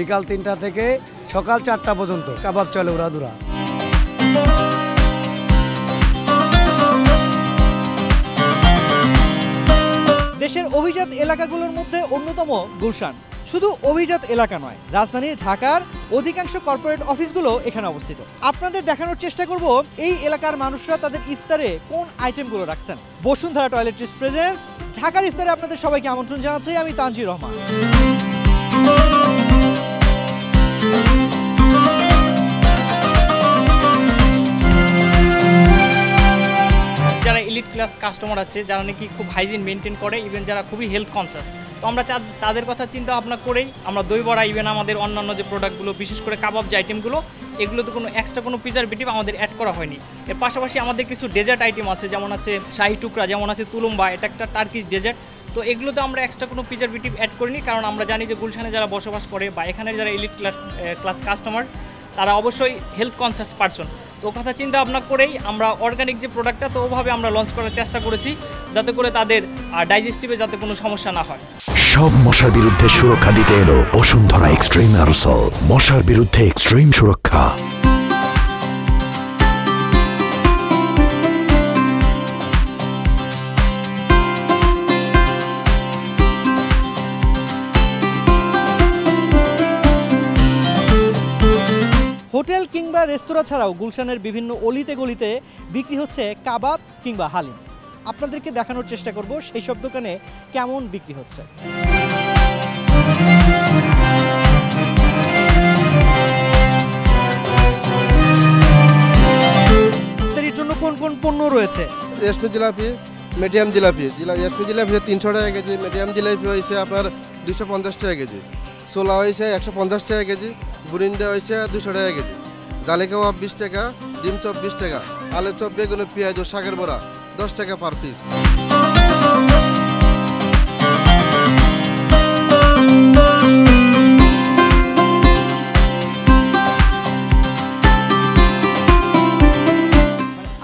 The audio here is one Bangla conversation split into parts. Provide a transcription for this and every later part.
বিকাল 3টা থেকে সকাল 4টা পর্যন্ত কাবাব চলে উড়াদুরা। দেশের অভিজাত এলাকাগুলোর মধ্যে অন্যতম গুলশান। শুধু অভিজাত এলাকা নয়, রাজধানী ঢাকার অধিকাংশ কর্পোরেট অফিসগুলো এখানে অবস্থিত। আপনাদের দেখানোর চেষ্টা করব এই এলাকার মানুষরা তাদের ইফতারে কোন আইটেমগুলো রাখছেন। বসুন্ধরা টয়লেট্রিজ প্রেজেন্স ঢাকার ইফতারে আপনাদের সবাইকে আমন্ত্রণ জানাচ্ছি আমি তানজির রহমান। যারা এলিট ক্লাস কাস্টমার আছে, যারা নাকি খুব হাইজিন মেনটেন করে, ইভেন যারা খুবই হেলথ কনসিয়াস, তো আমরা তাদের কথা চিন্তা ভাবনা করেই আমরা দই বড়া ইভেন আমাদের অন্যান্য যে প্রোডাক্টগুলো, বিশেষ করে কাবাব যে আইটেমগুলো, এগুলোতে কোনো এক্সট্রা কোনো প্রিজারভেটিভ আমাদের অ্যাড করা হয়নি। এর পাশাপাশি আমাদের কিছু ডেজার্ট আইটেম আছে, যেমন আছে শাহি টুকরা, যেমন আছে তুলুম্বা, এটা একটা টার্কিশ ডেজার্ট। তো এগুলোতে আমরা এক্সট্রা কোনো প্রিজারভেটিভ অ্যাড করিনি, কারণ আমরা জানি যে গুলশানে যারা বসবাস করে বা এখানের যারা এলিট ক্লাস কাস্টমার, তারা অবশ্যই হেলথ কনসিয়াস পারসন। তো কথা চিন্তা ভাবনা করেই আমরা অর্গানিক যে প্রোডাক্টটা, তো ওভাবে আমরা লঞ্চ করার চেষ্টা করেছি, যাতে করে তাদের ডাইজেস্টিভে যাতে কোনো সমস্যা না হয়। সব মশার বিরুদ্ধে সুরক্ষা দিতে এলো বসুন্ধরা এক্সট্রিম অ্যারোসল, মশার বিরুদ্ধে এক্সট্রিম সুরক্ষা। হোটেল কিংবা রেস্তোরাঁ ছাড়াও গুলশানের বিভিন্ন অলিতে গলিতে বিক্রি হচ্ছে কাবাব কিংবা হালিম। আপনাদেরকে দেখানোর চেষ্টা করব সেই সব দোকানে কেমন বিক্রি হচ্ছে। এর জন্য কোন কোন পণ্য রয়েছে? রেশমি জিলাপি, মিডিয়াম জিলাপি, রেশমি জিলাপি 300 টাকা কেজি, মিডিয়াম জিলাপি হয়েছে আপনার 250 টাকা কেজি, ছোলা হয়েছে 150 টাকা কেজি, বুরিন্দা হয়েছে 200 টাকা কেজি, জালি কাবাব 20 টাকা, ডিম চপ 20 টাকা, আলু চপ, বেগুন, পেঁয়াজ ও শাকের বড়া 10 টাকা পার পিস।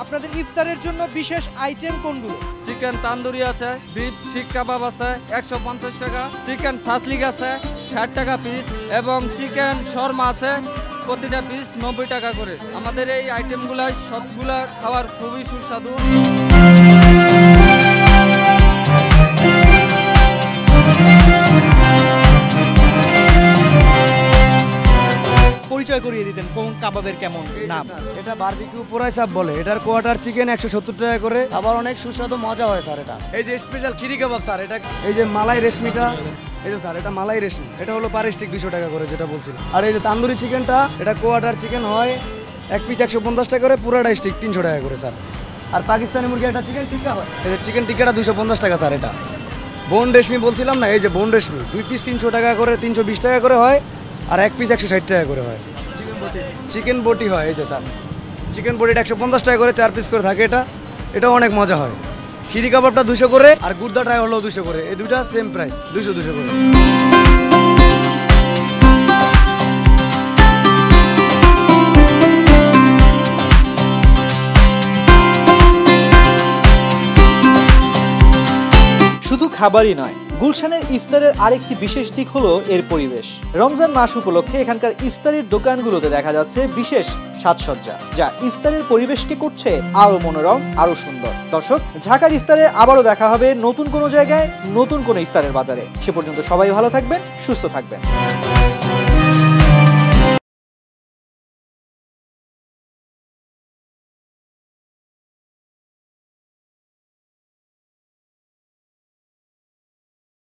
আপনাদের ইফতারের জন্য বিশেষ আইটেম কোনগুলো? চিকেন তান্দুরি আছে, বিফ শিক কাবাব আছে 150 টাকা, চিকেন সাসলিক আছে 60 টাকা পিস এবং চিকেন শর্মা আছে প্রতিটা পিস 90 টাকা করে। আমাদের এই আইটেমগুলো সবগুলা খাবার খুবই সুস্বাদু। পরিচয় করিয়ে দিতেন কোন কাবাবের কেমন নাম? এটা বারবিকিউ পোড়াই চাপ বলে। এটার কোয়ার্টার চিকেন 170 টাকা করে, আবার অনেক সুস্বাদু মজা হয় স্যার। এটা এই যে স্পেশাল খিরি কাবাব স্যার, এটা এই যে মালাই রেশমিটা, এই যে স্যার এটা মালাই রেশমি, এটা হলো পার স্টিক 200 টাকা করে যেটা বলছিলাম। আর এই যে তান্দুরি চিকেনটা, এটা কোয়ার্টার চিকেন হয় এক পিস 150 টাকা করে, পুরাটা স্টিক 300 টাকা করে স্যার। আর পাকিস্তানি মুরগি একটা চিকেন টিক্কা হয়, এই যে চিকেন টিক্কাটা 250 টাকা স্যার। এটা বোন রেশমি বলছিলাম না, এই যে বোন রেশমি 2 পিস 300 টাকা করে, 320 টাকা করে হয়, আর এক পিস 160 টাকা করে হয়। চিকেন বটি হয় এই যে স্যার, চিকেন বটিটা 150 টাকা করে, 4 পিস করে থাকে। এটাও অনেক মজা হয়। খিরি কাবাবটা 200 করে, আর গুর্দাটা হলো 200 করে। এই দুইটা সেম প্রাইস, 200 করে। শুধু খাবারই নয়, গুলশানের ইফতারের আরেকটি বিশেষ দিক হলো এর পরিবেশ। রমজান মাস উপলক্ষে এখানকার ইফতারের দোকানগুলোতে দেখা যাচ্ছে বিশেষ সাজসজ্জা, যা ইফতারের পরিবেশকে করছে আরো মনোরম, আরো সুন্দর। দর্শক, ঢাকার ইফতারে আবারও দেখা হবে নতুন কোনো জায়গায়, নতুন কোনো ইফতারের বাজারে। সে পর্যন্ত সবাই ভালো থাকবেন, সুস্থ থাকবেন।